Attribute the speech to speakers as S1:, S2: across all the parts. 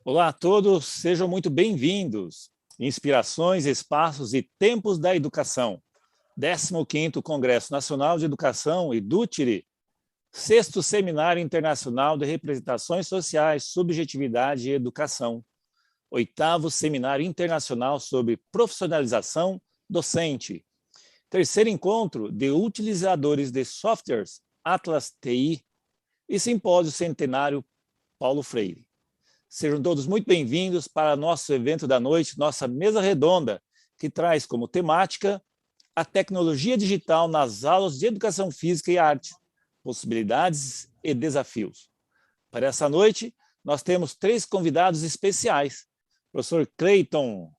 S1: Olá a todos, sejam muito bem-vindos. Inspirações, Espaços e Tempos da Educação. 15º Congresso Nacional de Educação, EDUTIRI. 6º Seminário Internacional de Representações Sociais, Subjetividade e Educação. 8º Seminário Internacional sobre Profissionalização Docente. 3º Encontro de Utilizadores de Softwares, Atlas TI. E Simpósio Centenário Paulo Freire. Sejam todos muito bem-vindos para nosso evento da noite, nossa mesa redonda, que traz como temática a tecnologia digital nas aulas de educação física e arte, possibilidades e desafios. Para essa noite, nós temos 3 convidados especiais. Professor Cleiton.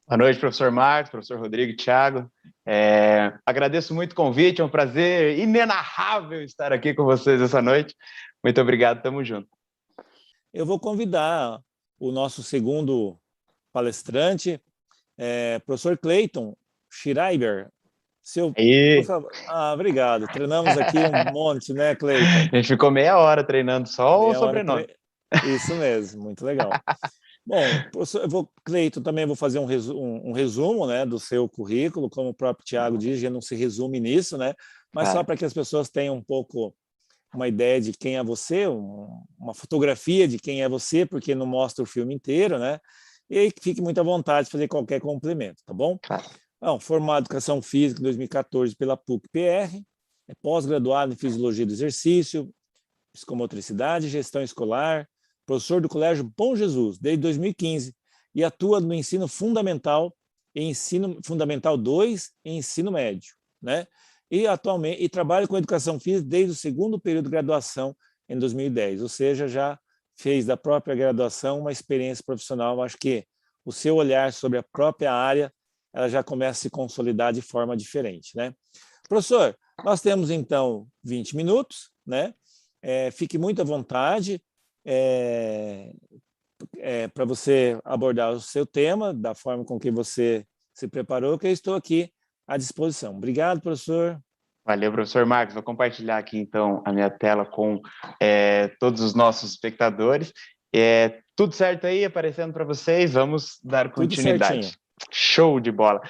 S2: Boa noite, professor Marcos, professor Rodrigo e Thiago. Agradeço muito o convite, é um prazer inenarrável estar aqui com vocês essa noite. Muito obrigado, tamo junto.
S1: Eu vou convidar o nosso segundo palestrante, professor Cleiton Schreiber. Por favor. Obrigado. Treinamos aqui um monte, né, Cleiton?
S2: A gente ficou meia hora treinando só o sobrenome.
S1: Isso mesmo, muito legal. Bom, Cleiton, também vou fazer um resumo, né, do seu currículo, como o próprio Thiago diz, já não se resume nisso, né? Mas só para que as pessoas tenham um pouco uma ideia de quem é você, uma fotografia de quem é você, porque não mostra o filme inteiro, né? E aí fique muito à vontade de fazer qualquer complemento, tá bom? Bom, formado em Educação Física em 2014 pela PUC-PR, é pós-graduado em Fisiologia do Exercício, Psicomotricidade e Gestão Escolar, professor do Colégio Bom Jesus desde 2015 e atua no ensino fundamental, ensino fundamental 2 e ensino médio, né? E atualmente trabalha com educação física desde o segundo período de graduação em 2010, ou seja, já fez da própria graduação uma experiência profissional. Acho que o seu olhar sobre a própria área ela já começa a se consolidar de forma diferente, né? Professor, nós temos então 20 minutos, né? Fique muito à vontade para você abordar o seu tema da forma com que você se preparou, que eu estou aqui à disposição. Obrigado, professor.
S2: Valeu, professor Marcos. Vou compartilhar aqui, então, a minha tela com todos os nossos espectadores. Tudo certo aí, aparecendo para vocês? Vamos dar continuidade. Show de bola.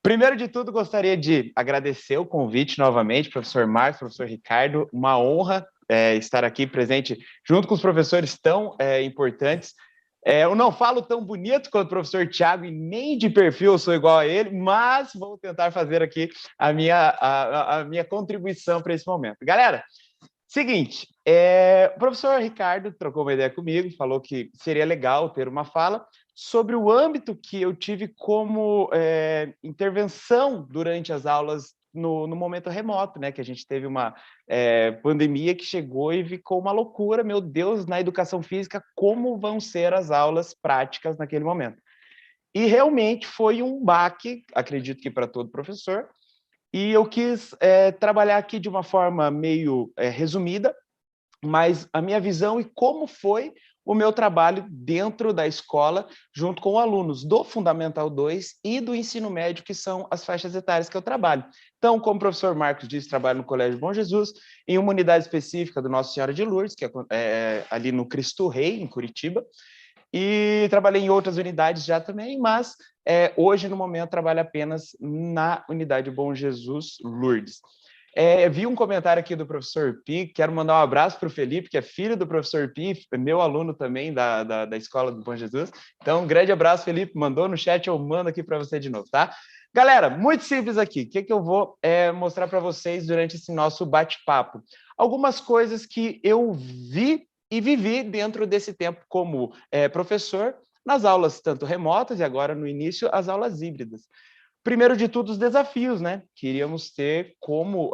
S2: Primeiro de tudo, gostaria de agradecer o convite novamente, professor Marcos, professor Ricardo. Uma honra estar aqui presente junto com os professores tão importantes. Eu não falo tão bonito quanto o professor Thiago e nem de perfil eu sou igual a ele, mas vou tentar fazer aqui a minha contribuição para esse momento. Galera, seguinte, o professor Ricardo trocou uma ideia comigo, falou que seria legal ter uma fala sobre o âmbito que eu tive como intervenção durante as aulas no momento remoto, né? Que a gente teve uma pandemia que chegou e ficou uma loucura, meu Deus, na educação física, como vão ser as aulas práticas naquele momento. E realmente foi um baque, acredito que para todo professor, e eu quis trabalhar aqui de uma forma meio resumida, mas a minha visão e como foi o meu trabalho dentro da escola, junto com alunos do Fundamental 2 e do ensino médio, que são as faixas etárias que eu trabalho. Então, como o professor Marcos disse, trabalho no Colégio Bom Jesus, em uma unidade específica do Nossa Senhora de Lourdes, que é ali no Cristo Rei, em Curitiba, e trabalhei em outras unidades já também, mas hoje, no momento, trabalho apenas na unidade Bom Jesus Lourdes. Vi um comentário aqui do professor Pi, quero mandar um abraço para o Felipe, que é filho do professor Pi, meu aluno também da Escola do Bom Jesus. Então, um grande abraço, Felipe, mandou no chat, eu mando aqui para você de novo, tá? Galera, muito simples aqui, o que eu vou mostrar para vocês durante esse nosso bate-papo? Algumas coisas que eu vi e vivi dentro desse tempo como professor, nas aulas tanto remotas e agora no início as aulas híbridas. Primeiro de tudo, os desafios, né? Queríamos ter como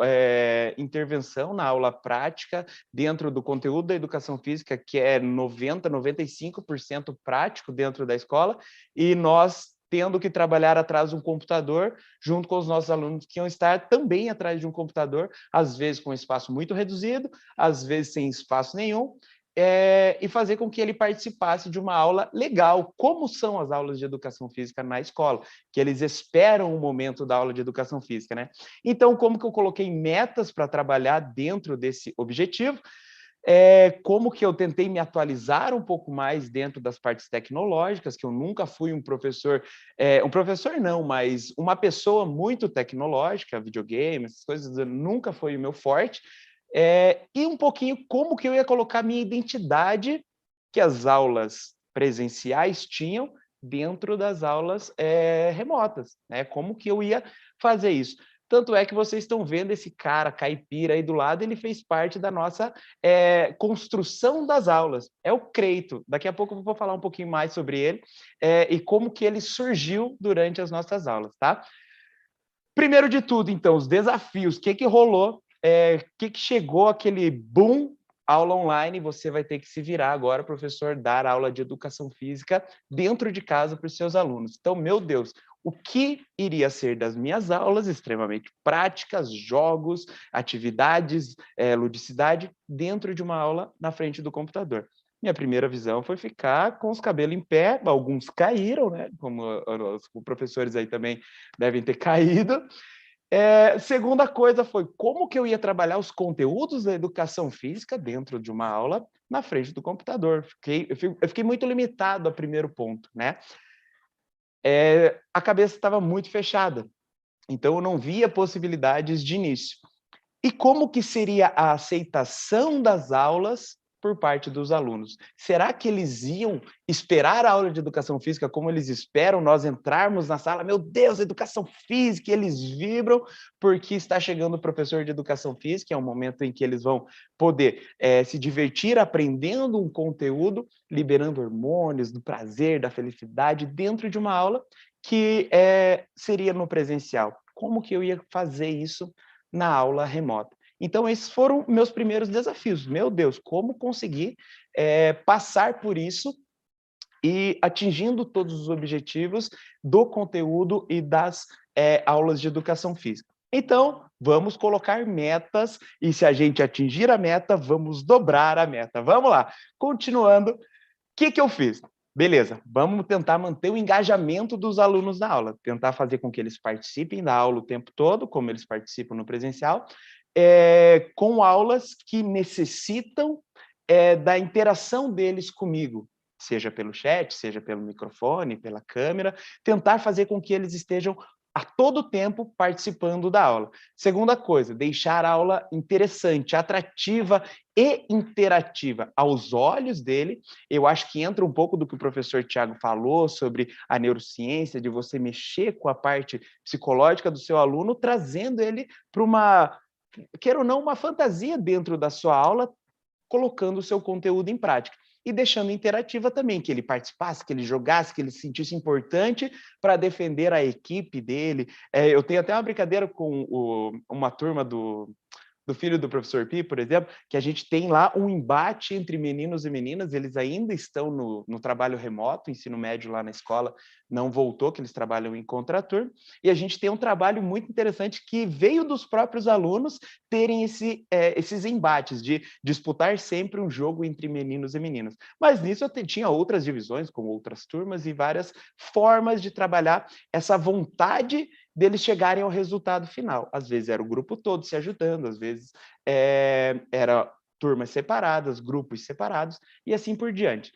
S2: intervenção na aula prática, dentro do conteúdo da educação física, que é 90%, 95% prático dentro da escola, e nós tendo que trabalhar atrás de um computador, junto com os nossos alunos que iam estar também atrás de um computador, às vezes com espaço muito reduzido, às vezes sem espaço nenhum, e fazer com que ele participasse de uma aula legal, como são as aulas de educação física na escola, que eles esperam o momento da aula de educação física, né? Então, como que eu coloquei metas para trabalhar dentro desse objetivo? como que eu tentei me atualizar um pouco mais dentro das partes tecnológicas, que eu nunca fui um professor não, mas uma pessoa muito tecnológica, videogame, essas coisas, nunca foi o meu forte, e um pouquinho como que eu ia colocar minha identidade que as aulas presenciais tinham dentro das aulas remotas, né? Como que eu ia fazer isso? Tanto é que vocês estão vendo esse cara caipira aí do lado, ele fez parte da nossa construção das aulas. É o Creito. Daqui a pouco eu vou falar um pouquinho mais sobre ele e como que ele surgiu durante as nossas aulas, tá? Primeiro de tudo, então, os desafios. O que rolou? O que chegou aquele boom aula online? Você vai ter que se virar agora, professor, dar aula de educação física dentro de casa para os seus alunos. Então, meu Deus, o que iria ser das minhas aulas extremamente práticas, jogos, atividades, ludicidade, dentro de uma aula na frente do computador? Minha primeira visão foi ficar com os cabelos em pé, alguns caíram, né? Como os professores aí também devem ter caído. Segunda coisa foi como que eu ia trabalhar os conteúdos da educação física dentro de uma aula na frente do computador. Eu fiquei muito limitado ao primeiro ponto, né? A cabeça estava muito fechada, então eu não via possibilidades de início. E como que seria a aceitação das aulas por parte dos alunos? Será que eles iam esperar a aula de educação física como eles esperam nós entrarmos na sala? Meu Deus, educação física! E eles vibram porque está chegando o professor de educação física, é um momento em que eles vão poder se divertir aprendendo um conteúdo, liberando hormônios do prazer, da felicidade dentro de uma aula que seria no presencial. Como que eu ia fazer isso na aula remota? Então, esses foram meus primeiros desafios. Meu Deus, como conseguir passar por isso e atingindo todos os objetivos do conteúdo e das aulas de educação física. Então, vamos colocar metas e se a gente atingir a meta, vamos dobrar a meta. Vamos lá. Continuando, o que eu fiz? Beleza, vamos tentar manter o engajamento dos alunos na aula, tentar fazer com que eles participem da aula o tempo todo, como eles participam no presencial, com aulas que necessitam da interação deles comigo, seja pelo chat, seja pelo microfone, pela câmera, tentar fazer com que eles estejam a todo tempo participando da aula. Segunda coisa, deixar a aula interessante, atrativa e interativa aos olhos dele. Eu acho que entra um pouco do que o professor Tiago falou sobre a neurociência, de você mexer com a parte psicológica do seu aluno, trazendo ele para uma, queira ou não, uma fantasia dentro da sua aula, colocando o seu conteúdo em prática. E deixando interativa também, que ele participasse, que ele jogasse, que ele se sentisse importante para defender a equipe dele. Eu tenho até uma brincadeira com uma turma do filho do professor Pi, por exemplo, que a gente tem lá um embate entre meninos e meninas, eles ainda estão no trabalho remoto, o ensino médio lá na escola não voltou, que eles trabalham em contraturno, e a gente tem um trabalho muito interessante que veio dos próprios alunos terem esses embates, de disputar sempre um jogo entre meninos e meninas. Mas nisso eu tinha outras divisões, com outras turmas, e várias formas de trabalhar essa vontade deles chegarem ao resultado final. Às vezes era o grupo todo se ajudando, às vezes era turmas separadas, grupos separados, e assim por diante.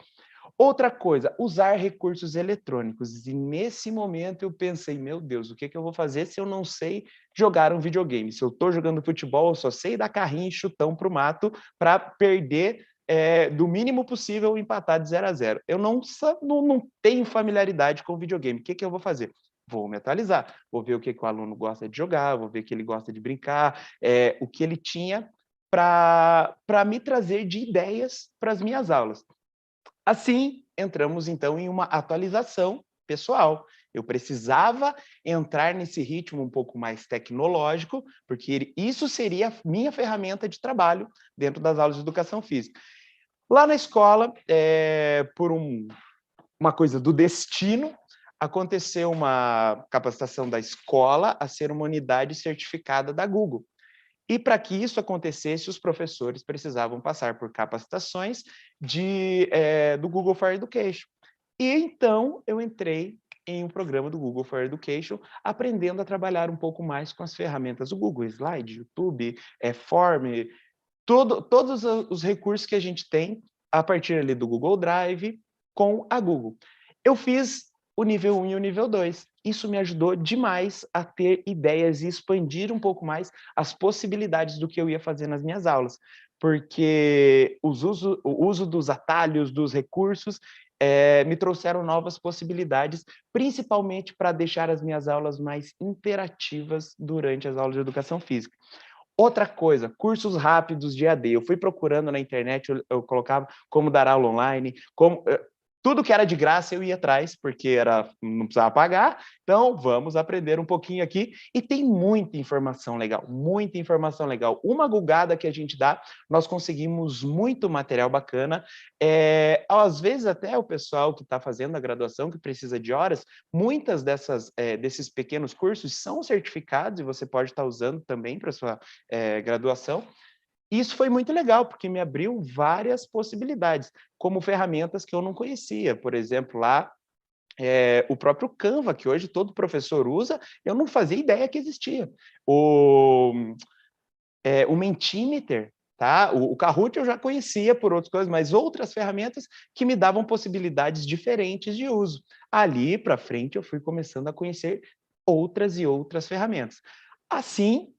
S2: Outra coisa, usar recursos eletrônicos. E nesse momento eu pensei, meu Deus, o que eu vou fazer se eu não sei jogar um videogame? Se eu estou jogando futebol, eu só sei dar carrinho e chutão para o mato para perder do mínimo possível empatar de 0-0. Eu não tenho familiaridade com videogame. O que eu vou fazer? Vou me atualizar, vou ver o que o aluno gosta de jogar, vou ver o que ele gosta de brincar, o que ele tinha para me trazer de ideias para as minhas aulas. Assim, entramos então em uma atualização pessoal. Eu precisava entrar nesse ritmo um pouco mais tecnológico, porque isso seria a minha ferramenta de trabalho dentro das aulas de educação física. Lá na escola, por uma coisa do destino, aconteceu uma capacitação da escola a ser uma unidade certificada da Google. E para que isso acontecesse, os professores precisavam passar por capacitações do Google for Education. E então eu entrei em um programa do Google for Education, aprendendo a trabalhar um pouco mais com as ferramentas do Google, Slide, YouTube, Form, todos os recursos que a gente tem a partir ali do Google Drive com a Google. Eu fiz o nível 1 e o nível 2. Isso me ajudou demais a ter ideias e expandir um pouco mais as possibilidades do que eu ia fazer nas minhas aulas, porque o uso dos atalhos, dos recursos, me trouxeram novas possibilidades, principalmente para deixar as minhas aulas mais interativas durante as aulas de educação física. Outra coisa, cursos rápidos de AD. Eu fui procurando na internet, eu colocava como dar aula online, tudo que era de graça eu ia atrás, porque não precisava pagar. Então, vamos aprender um pouquinho aqui. E tem muita informação legal, muita informação legal. Uma googada que a gente dá, nós conseguimos muito material bacana. Às vezes, até o pessoal que está fazendo a graduação, que precisa de horas, muitas desses pequenos cursos são certificados e você pode estar usando também para a sua graduação. Isso foi muito legal, porque me abriu várias possibilidades, como ferramentas que eu não conhecia. Por exemplo, lá, o próprio Canva, que hoje todo professor usa, eu não fazia ideia que existia. O Mentimeter, tá? O Kahoot eu já conhecia por outras coisas, mas outras ferramentas que me davam possibilidades diferentes de uso. Ali, para frente, eu fui começando a conhecer outras e outras ferramentas. Assim,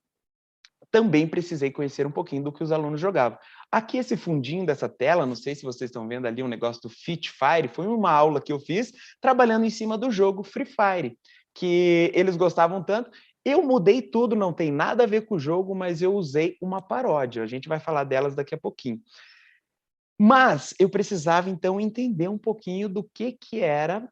S2: também precisei conhecer um pouquinho do que os alunos jogavam. Aqui, esse fundinho dessa tela, não sei se vocês estão vendo ali um negócio do Fit Fire, foi uma aula que eu fiz trabalhando em cima do jogo Free Fire, que eles gostavam tanto. Eu mudei tudo, não tem nada a ver com o jogo, mas eu usei uma paródia. A gente vai falar delas daqui a pouquinho. Mas eu precisava, então, entender um pouquinho do que era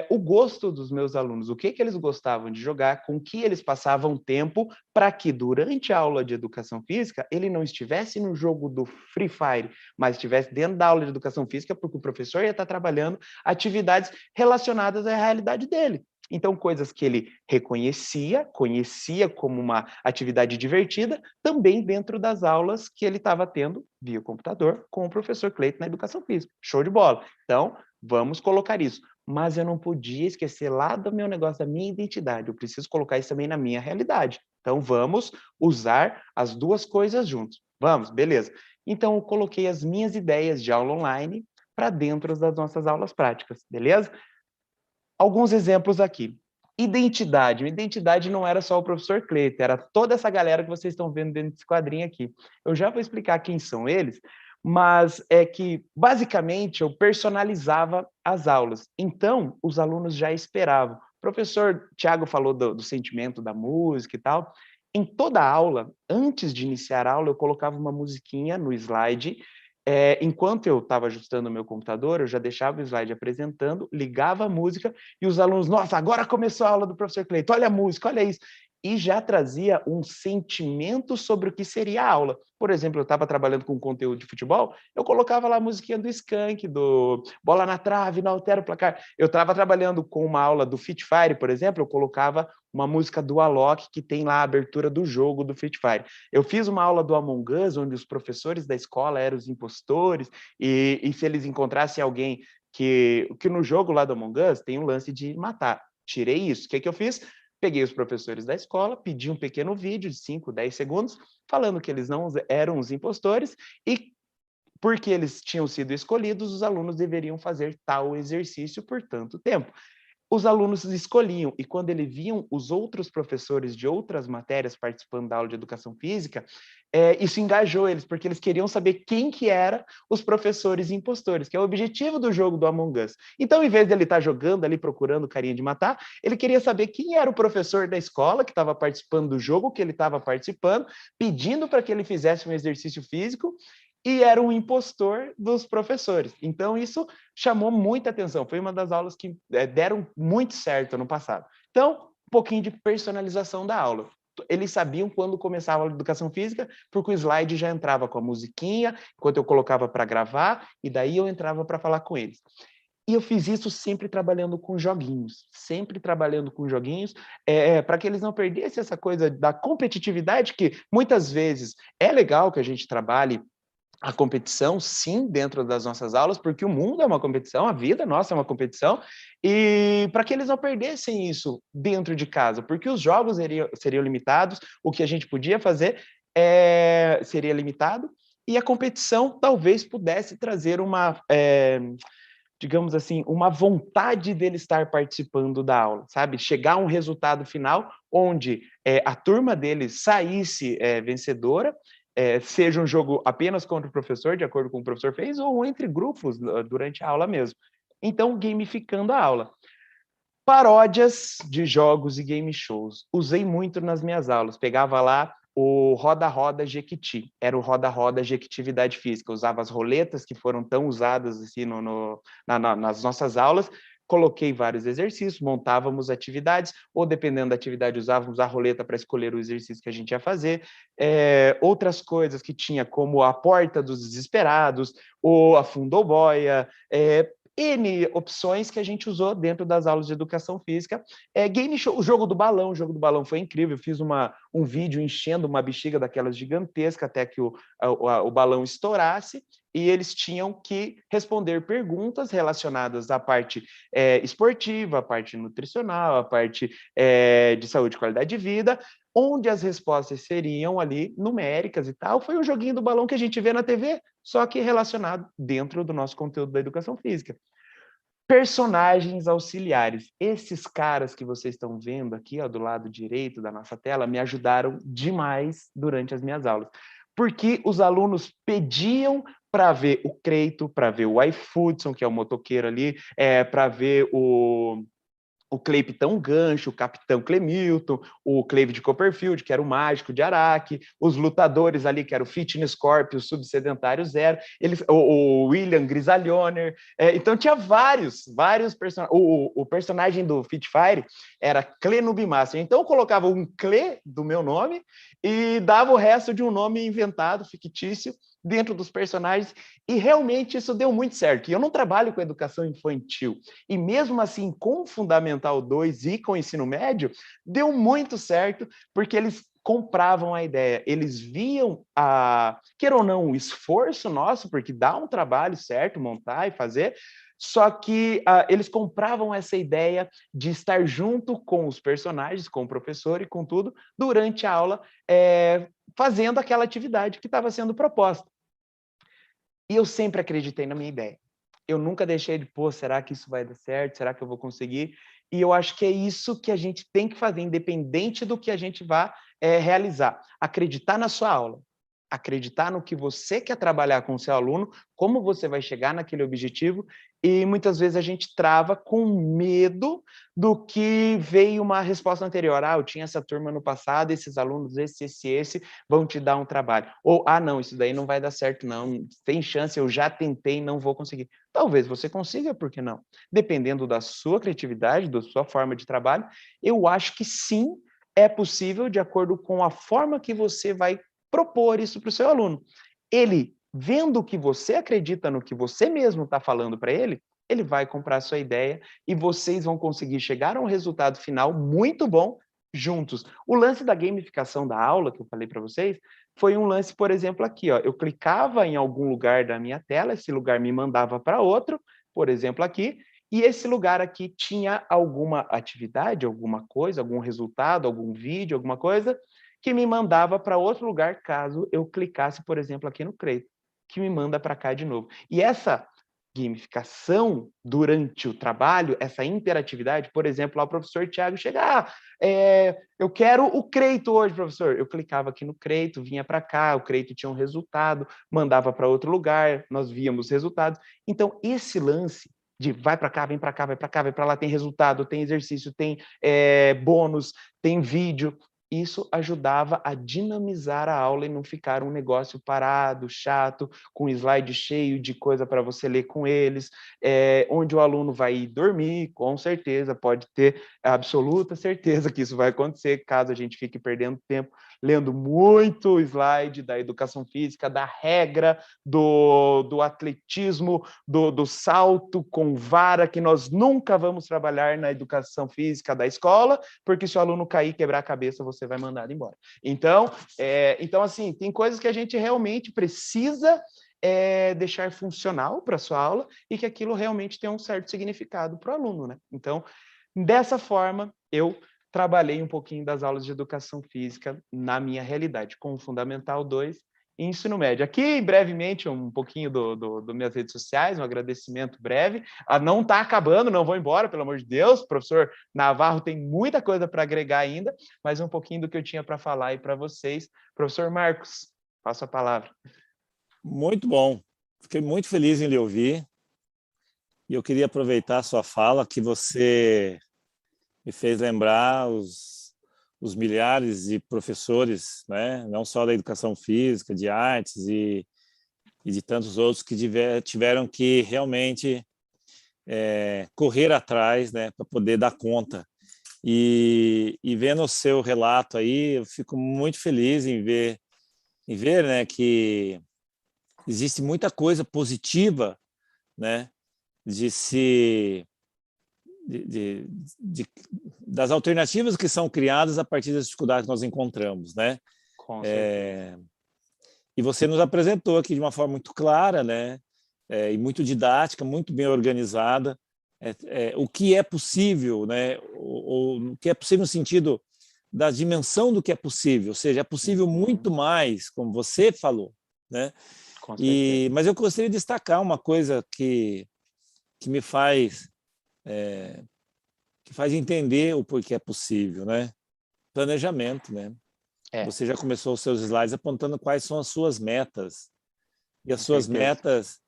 S2: o gosto dos meus alunos, o que eles gostavam de jogar, com que eles passavam tempo, para que, durante a aula de educação física, ele não estivesse no jogo do Free Fire, mas estivesse dentro da aula de educação física, porque o professor ia estar trabalhando atividades relacionadas à realidade dele. Então, coisas que ele conhecia como uma atividade divertida, também dentro das aulas que ele estava tendo via computador com o professor Cleiton na educação física. Show de bola. Então, vamos colocar isso. Mas eu não podia esquecer lá do meu negócio, da minha identidade. Eu preciso colocar isso também na minha realidade. Então, vamos usar as duas coisas juntos. Vamos, beleza. Então, eu coloquei as minhas ideias de aula online para dentro das nossas aulas práticas, beleza? Alguns exemplos aqui. Identidade. Identidade não era só o professor Cleiton, era toda essa galera que vocês estão vendo dentro desse quadrinho aqui. Eu já vou explicar quem são eles, mas é que, basicamente, eu personalizava as aulas. Então, os alunos já esperavam. O professor Tiago falou do sentimento da música e tal. Em toda a aula, antes de iniciar a aula, eu colocava uma musiquinha no slide. Enquanto eu estava ajustando o meu computador, eu já deixava o slide apresentando, ligava a música e os alunos, nossa, agora começou a aula do professor Cleiton, olha a música, olha isso. E já trazia um sentimento sobre o que seria a aula. Por exemplo, eu estava trabalhando com conteúdo de futebol, eu colocava lá a musiquinha do Skank, do Bola na Trave, não altera o placar. Eu estava trabalhando com uma aula do Fit Fire, por exemplo, eu colocava uma música do Alok, que tem lá a abertura do jogo do Fit Fire. Eu fiz uma aula do Among Us, onde os professores da escola eram os impostores, e se eles encontrassem alguém que no jogo lá do Among Us tem um lance de matar. Tirei isso. O que eu fiz? Peguei os professores da escola, pedi um pequeno vídeo de 5, 10 segundos, falando que eles não eram os impostores e porque eles tinham sido escolhidos, os alunos deveriam fazer tal exercício por tanto tempo. Os alunos escolhiam, e quando eles viam os outros professores de outras matérias participando da aula de educação física, isso engajou eles, porque eles queriam saber quem que eram os professores impostores, que é o objetivo do jogo do Among Us. Então, em vez de ele estar jogando ali, procurando carinha de matar, ele queria saber quem era o professor da escola que estava participando do jogo que ele estava participando, pedindo para que ele fizesse um exercício físico, e era um impostor dos professores. Então, isso chamou muita atenção. Foi uma das aulas que deram muito certo no passado. Então, um pouquinho de personalização da aula. Eles sabiam quando começava a educação física, porque o slide já entrava com a musiquinha, enquanto eu colocava para gravar, e daí eu entrava para falar com eles. E eu fiz isso sempre trabalhando com joguinhos, para que eles não perdessem essa coisa da competitividade, que muitas vezes é legal que a gente trabalhe a competição, sim, dentro das nossas aulas, porque o mundo é uma competição, a vida nossa é uma competição, e para que eles não perdessem isso dentro de casa, porque os jogos seriam limitados, o que a gente podia fazer seria limitado, e a competição talvez pudesse trazer uma, digamos assim, uma vontade dele estar participando da aula, sabe? Chegar a um resultado final onde a turma dele saísse vencedora, seja um jogo apenas contra o professor, de acordo com o que o professor fez, ou entre grupos durante a aula mesmo. Então, gamificando a aula. Paródias de jogos e game shows. Usei muito nas minhas aulas. Pegava lá o Roda-Roda Jequiti. Era o Roda-Roda Jequitividade Física. Usava as roletas que foram tão usadas assim, nas nossas aulas. Coloquei vários exercícios, montávamos atividades, ou dependendo da atividade, usávamos a roleta para escolher o exercício que a gente ia fazer. Outras coisas que tinha, como a Porta dos Desesperados, ou a Fundoboia, N opções que a gente usou dentro das aulas de educação física. Game show, o jogo do balão foi incrível. Eu fiz um vídeo enchendo uma bexiga daquelas gigantescas até que o balão estourasse, e eles tinham que responder perguntas relacionadas à parte esportiva, à parte nutricional, à parte de saúde e qualidade de vida, onde as respostas seriam ali numéricas e tal. Foi um joguinho do balão que a gente vê na TV, só que relacionado dentro do nosso conteúdo da educação física. Personagens auxiliares. Esses caras que vocês estão vendo aqui, ó, do lado direito da nossa tela, me ajudaram demais durante as minhas aulas, porque os alunos pediam para ver o Creito, para ver o iFoodson, que é o motoqueiro ali, para ver o Cleiptão Gancho, o Capitão Clemilton, o Cleve de Copperfield, que era o mágico de Araque, os lutadores ali, que era o Fitness Corp, o Subsedentário Zero, o William Grisalioner. Então tinha vários personagens. O personagem do Fitfire era Clenubimaster. Então eu colocava um Cle do meu nome e dava o resto de um nome inventado, fictício, dentro dos personagens, e realmente isso deu muito certo. E eu não trabalho com educação infantil, e mesmo assim, com o Fundamental 2 e com o ensino médio, deu muito certo, porque eles compravam a ideia, eles viam, queira ou não, o esforço nosso, porque dá um trabalho certo montar e fazer, só que eles compravam essa ideia de estar junto com os personagens, com o professor e com tudo, durante a aula, fazendo aquela atividade que estava sendo proposta. E eu sempre acreditei na minha ideia. Eu nunca deixei de, será que isso vai dar certo? Será que eu vou conseguir? E eu acho que é isso que a gente tem que fazer, independente do que a gente vá realizar. Acreditar na sua aula. Acreditar no que você quer trabalhar com o seu aluno, como você vai chegar naquele objetivo, e muitas vezes a gente trava com medo do que veio uma resposta anterior. Eu tinha essa turma no passado, esses alunos, esse, vão te dar um trabalho. Ou, não, isso daí não vai dar certo, não. Tem chance, eu já tentei, não vou conseguir. Talvez você consiga, por que não? Dependendo da sua criatividade, da sua forma de trabalho, eu acho que sim, é possível, de acordo com a forma que você vai propor isso para o seu aluno. Ele, vendo que você acredita no que você mesmo está falando para ele, ele vai comprar a sua ideia e vocês vão conseguir chegar a um resultado final muito bom juntos. O lance da gamificação da aula, que eu falei para vocês, foi um lance, por exemplo, aqui. Ó, eu clicava em algum lugar da minha tela, esse lugar me mandava para outro, por exemplo, aqui, e esse lugar aqui tinha alguma atividade, alguma coisa, algum resultado, algum vídeo, alguma coisa, que me mandava para outro lugar caso eu clicasse, por exemplo, aqui no Creito, que me manda para cá de novo. E essa gamificação durante o trabalho, essa interatividade, por exemplo, lá o professor Tiago chega, eu quero o Creito hoje, professor. Eu clicava aqui no Creito, vinha para cá, o Creito tinha um resultado, mandava para outro lugar, nós víamos os resultados. Então, esse lance de vai para cá, vem para cá, vai para cá, vai para lá, tem resultado, tem exercício, tem bônus, tem vídeo, isso ajudava a dinamizar a aula e não ficar um negócio parado, chato, com slide cheio de coisa para você ler com eles, onde o aluno vai ir dormir, com certeza, pode ter absoluta certeza que isso vai acontecer, caso a gente fique perdendo tempo lendo muito slide da educação física, da regra, do atletismo, do salto com vara, que nós nunca vamos trabalhar na educação física da escola, porque se o aluno cair e quebrar a cabeça, você vai mandar embora. Então, assim, tem coisas que a gente realmente precisa deixar funcional para a sua aula e que aquilo realmente tem um certo significado para o aluno, né? Então, dessa forma, eu trabalhei um pouquinho das aulas de educação física na minha realidade, com o Fundamental 2 e ensino médio. Aqui, brevemente, um pouquinho do minhas redes sociais, um agradecimento breve. Não está acabando, não vou embora, pelo amor de Deus. O professor Navarro tem muita coisa para agregar ainda, mas um pouquinho do que eu tinha para falar aí para vocês. Professor Marcos, passo a palavra.
S1: Muito bom. Fiquei muito feliz em lhe ouvir. E eu queria aproveitar a sua fala, que você me fez lembrar os milhares de professores, né? Não só da educação física, de artes e de tantos outros que tiveram que realmente correr atrás, né, para poder dar conta. E vendo o seu relato aí, eu fico muito feliz em ver, né, que existe muita coisa positiva, né, das alternativas que são criadas a partir das dificuldades que nós encontramos, né?
S2: Com certeza.
S1: E você nos apresentou aqui de uma forma muito clara, né? E muito didática, muito bem organizada, o que é possível, né? O que é possível no sentido da dimensão do que é possível, ou seja, é possível muito mais, como você falou, né? Mas eu gostaria de destacar uma coisa que me faz entender o porquê é possível, né? Planejamento, né? Você já começou os seus slides apontando quais são as suas metas. E as suas metas,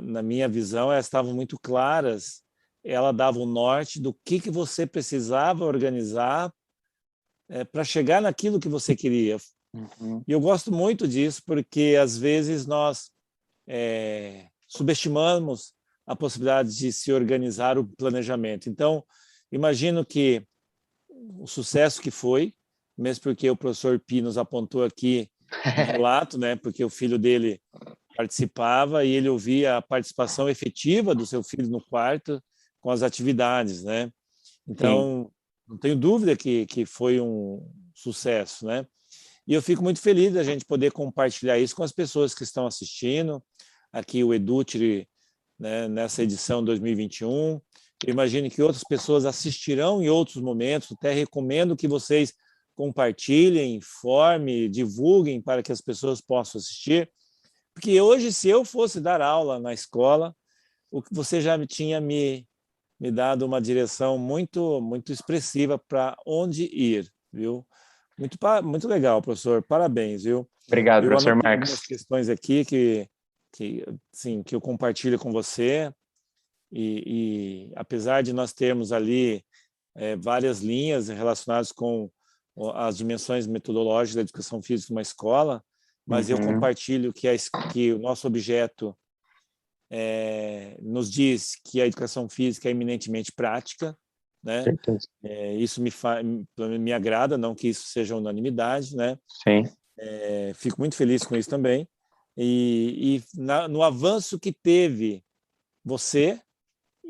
S1: na minha visão, elas estavam muito claras. Ela dava o norte do que você precisava organizar para chegar naquilo que você queria.
S2: Uhum.
S1: E eu gosto muito disso, porque às vezes nós subestimamos a possibilidade de se organizar o planejamento. Então, imagino que o sucesso que foi, mesmo porque o professor Pi nos apontou aqui um relato, né, porque o filho dele participava e ele ouvia a participação efetiva do seu filho no quarto com as atividades, né? Então, sim, não tenho dúvida que foi um sucesso, né? E eu fico muito feliz da gente poder compartilhar isso com as pessoas que estão assistindo. Aqui o Edutri, né, nessa edição 2021. Eu imagino que outras pessoas assistirão em outros momentos. Até recomendo que vocês compartilhem, informem, divulguem para que as pessoas possam assistir. Porque hoje, se eu fosse dar aula na escola, o que você já tinha me dado uma direção muito, muito expressiva para onde ir, viu? Muito legal, professor. Parabéns, viu?
S2: Obrigado,
S1: eu
S2: professor
S1: anotei
S2: Marcos.
S1: algumas questões aqui que eu compartilho com você. E apesar de nós termos ali várias linhas relacionadas com as dimensões metodológicas da educação física numa escola, mas eu compartilho que o nosso objeto nos diz que a educação física é eminentemente prática, né? Isso me agrada, não que isso seja unanimidade, né?
S2: Sim.
S1: Fico muito feliz com isso também. No avanço que teve você,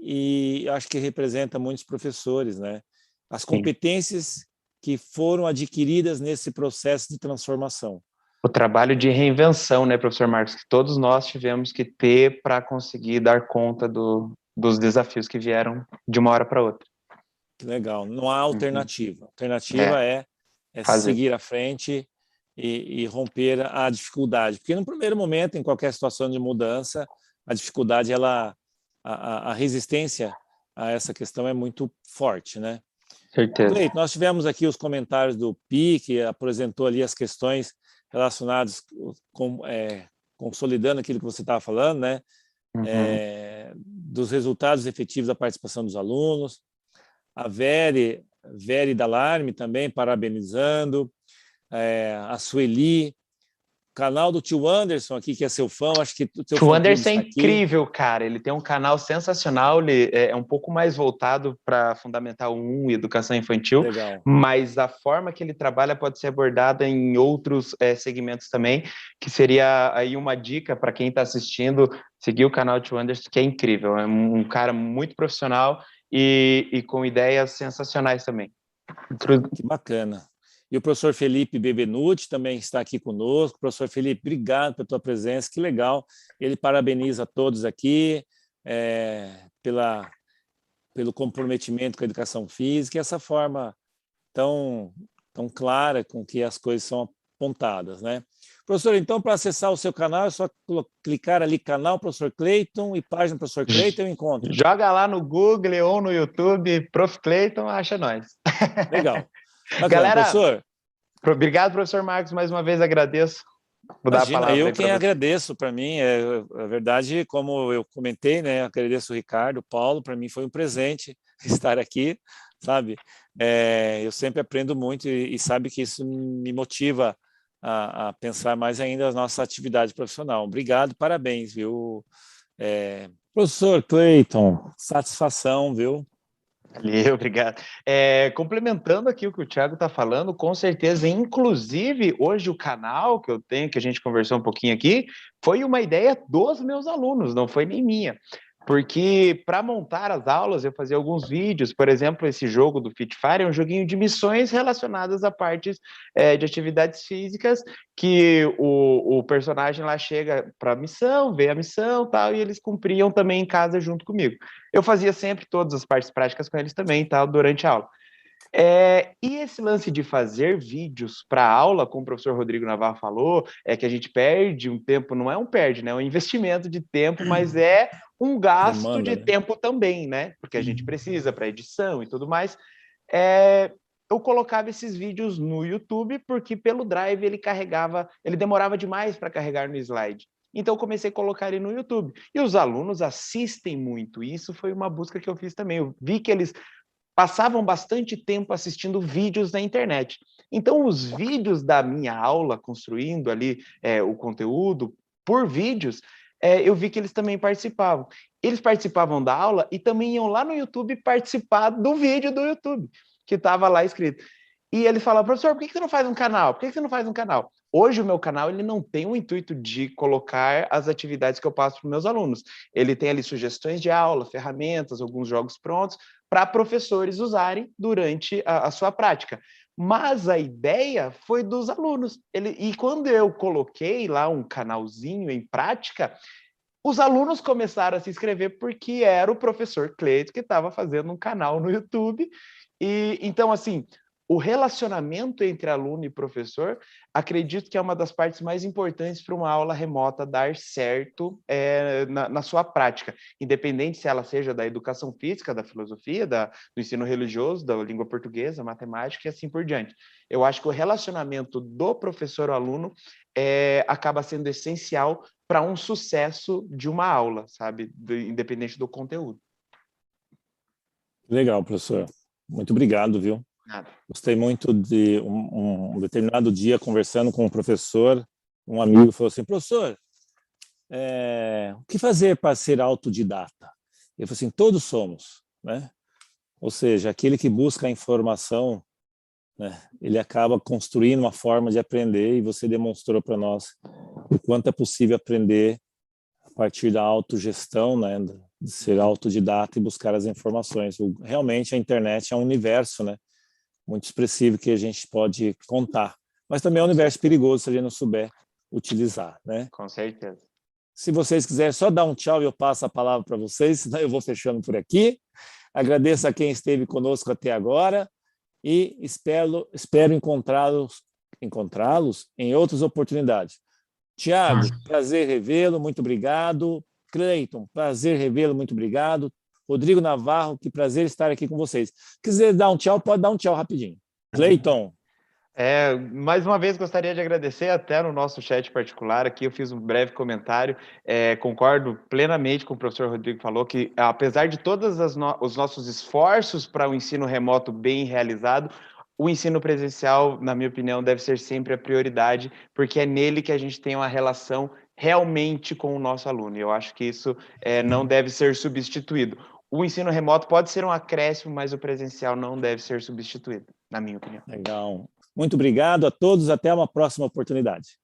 S1: e acho que representa muitos professores, né? As competências que foram adquiridas nesse processo de transformação.
S2: O trabalho de reinvenção, né, professor Marcos, que todos nós tivemos que ter para conseguir dar conta dos desafios que vieram de uma hora para outra.
S1: Que legal. Não há alternativa. A alternativa é seguir à frente e romper a dificuldade. Porque no primeiro momento, em qualquer situação de mudança, a dificuldade, a resistência a essa questão é muito forte, né?
S2: Certeza.
S1: Cleito, nós tivemos aqui os comentários do Pi, que apresentou ali as questões relacionadas com consolidando aquilo que você estava falando, né? Dos resultados efetivos da participação dos alunos. A Veri Dalarme também parabenizando, a Sueli, canal do tio Anderson aqui, que é seu fã, acho que o teu
S2: O Anderson
S1: está
S2: é incrível, cara. Ele tem um canal sensacional, ele é um pouco mais voltado para Fundamental 1 e Educação Infantil,
S1: legal,
S2: mas a forma que ele trabalha pode ser abordada em outros segmentos também, que seria aí uma dica para quem está assistindo, seguir o canal do tio Anderson, que é incrível. É um cara muito profissional e com ideias sensacionais também.
S1: Que bacana. E o professor Felipe Bebenuti também está aqui conosco. Professor Felipe, obrigado pela tua presença, que legal. Ele parabeniza a todos aqui pelo comprometimento com a educação física, e essa forma tão clara com que as coisas são apontadas, né? Professor, então, para acessar o seu canal, é só clicar ali, canal Professor Clayton e página Professor Clayton, eu encontro.
S2: Joga lá no Google ou no YouTube, Prof. Clayton, acha nós.
S1: Legal. Bacana,
S2: Galera,
S1: professor.
S2: Obrigado, professor Marcos, mais uma vez agradeço. Vou dar a
S1: Imagina,
S2: palavra
S1: eu
S2: aí para
S1: quem
S2: você.
S1: agradeço, para mim, a verdade, como eu comentei, né, agradeço o Ricardo, o Paulo, para mim foi um presente estar aqui, sabe? Eu sempre aprendo muito e sabe que isso me motiva a pensar mais ainda na nossa atividade profissional. Obrigado, parabéns, viu? Professor Clayton, satisfação, viu?
S2: Valeu, obrigado. Complementando aqui o que o Thiago está falando, com certeza, inclusive, hoje o canal que eu tenho, que a gente conversou um pouquinho aqui, foi uma ideia dos meus alunos, não foi nem minha. Porque para montar as aulas eu fazia alguns vídeos, por exemplo, esse jogo do Fit Fire é um joguinho de missões relacionadas a partes de atividades físicas, que o personagem lá chega para a missão, vê a missão tal, e eles cumpriam também em casa junto comigo. Eu fazia sempre todas as partes práticas com eles também tal, durante a aula. E esse lance de fazer vídeos para aula, como o professor Rodrigo Navarro falou, é que a gente perde um tempo, não é um perde, né? É um investimento de tempo, mas é um gasto
S1: Demanda,
S2: de
S1: né?
S2: tempo também, né? Porque a gente precisa para edição e tudo mais. Eu colocava esses vídeos no YouTube porque pelo Drive ele demorava demais para carregar no slide. Então eu comecei a colocar ele no YouTube. E os alunos assistem muito. Isso foi uma busca que eu fiz também. Eu vi que eles passavam bastante tempo assistindo vídeos na internet. Então, os vídeos da minha aula, construindo ali o conteúdo por vídeos, eu vi que eles também participavam. Eles participavam da aula e também iam lá no YouTube participar do vídeo do YouTube, que estava lá escrito. E ele fala, professor, por que você não faz um canal? Por que você não faz um canal? Hoje o meu canal ele não tem o intuito de colocar as atividades que eu passo para os meus alunos. Ele tem ali sugestões de aula, ferramentas, alguns jogos prontos para professores usarem durante a sua prática. Mas a ideia foi dos alunos. E quando eu coloquei lá um canalzinho em prática, os alunos começaram a se inscrever porque era o professor Cleiton que estava fazendo um canal no YouTube. E então, assim, o relacionamento entre aluno e professor, acredito que é uma das partes mais importantes para uma aula remota dar certo na sua prática, independente se ela seja da educação física, da filosofia, do ensino religioso, da língua portuguesa, matemática e assim por diante. Eu acho que o relacionamento do professor-aluno acaba sendo essencial para um sucesso de uma aula, sabe? Independente do conteúdo.
S1: Legal, professor. Muito obrigado, viu?
S2: Nada.
S1: Gostei muito de um determinado dia conversando com um professor, um amigo falou assim, professor, o que fazer para ser autodidata? Ele falou assim, todos somos, né? Ou seja, aquele que busca a informação, né, ele acaba construindo uma forma de aprender e você demonstrou para nós o quanto é possível aprender a partir da autogestão, né, de ser autodidata e buscar as informações. Realmente a internet é um universo, né, muito expressivo que a gente pode contar, mas também é um universo perigoso se a gente não souber utilizar, né?
S2: Com certeza.
S1: Se vocês quiserem só dar um tchau, eu passo a palavra para vocês, senão eu vou fechando por aqui. Agradeço a quem esteve conosco até agora e espero encontrá-los em outras oportunidades. Tiago, prazer revê-lo, muito obrigado. Cleiton, prazer revê-lo, muito obrigado. Rodrigo Navarro, que prazer estar aqui com vocês. Quiser dar um tchau, pode dar um tchau rapidinho. Cleiton.
S2: Mais uma vez gostaria de agradecer, até no nosso chat particular aqui eu fiz um breve comentário, concordo plenamente com o professor Rodrigo falou que apesar de todos os nossos esforços para o ensino remoto bem realizado, o ensino presencial, na minha opinião, deve ser sempre a prioridade, porque é nele que a gente tem uma relação realmente com o nosso aluno, e eu acho que isso não deve ser substituído. O ensino remoto pode ser um acréscimo, mas o presencial não deve ser substituído, na minha opinião.
S1: Legal. Muito obrigado a todos, até uma próxima oportunidade.